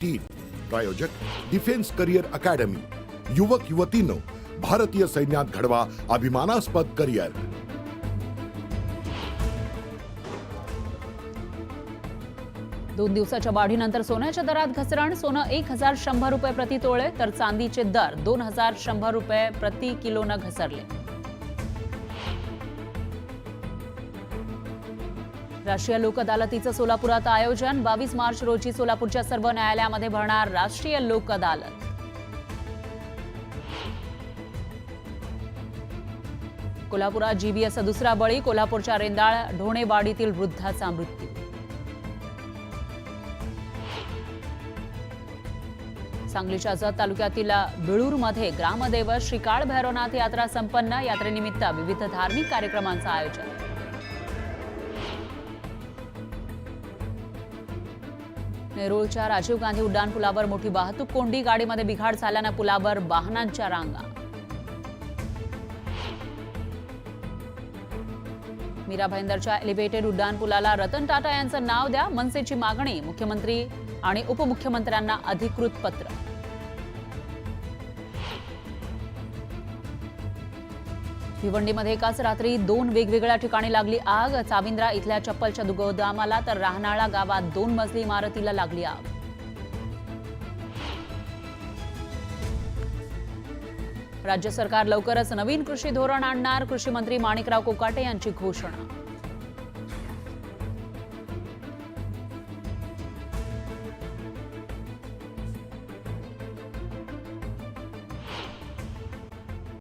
3 प्रायोजक defence career academy. युवक युवतींनो, भारतीय सैन्यात घडवा अभिमानास्पद करिअर। दोन दिवसाच्या वाढीनंतर सोन्याच्या दरात घसरण। सोनं 1100 रुपये प्रति तोळे तर चांदीचे दर 2100 रुपये प्रति किलोनं घसरले। राष्ट्रीय लोक अदालतीचं सोलापुरात आयोजन। 22 मार्च रोजी सोलापूरच्या सर्व न्यायालयामध्ये भरणार राष्ट्रीय लोक अदालत। कोल्हापुरात जीबीएसचा दुसरा बळी। कोल्हापूरच्या रेंदाळ ढोणेवाडीतील वृद्धाचा मृत्यू। सांगलीच्या जत तालुक्यातील बिळूरमध्ये ग्रामदैवत श्री काळ भैरवनाथ यात्रा संपन्न। यात्रेनिमित्त विविध धार्मिक कार्यक्रमांचं आयोजन। नेरूळच्या राजीव गांधी उड्डाणपुलावर मोठी वाहतूक कोंडी। गाडीमध्ये बिघाड झाल्यानं पुलावर वाहनांच्या रांगा। मीरा भाईंदरच्या एलिव्हेटेड उड्डाणपुलाला रतन टाटा यांचं नाव द्या, मनसेची मागणी। मुख्यमंत्री आणि उपमुख्यमंत्र्यांना अधिकृत पत्र। भिवंडीमध्ये एकाच रात्री 2 वेगवेगळ्या ठिकाणी लागली आग। चाविंद्रा इथल्या चप्पलच्या गोदामाला तर राहनाळा गावात 2 मजली इमारतीला लागली आग। राज्य सरकार लवकरच नवीन कृषी धोरण आणणार। कृषी मंत्री माणिकराव कोकाटे यांची घोषणा।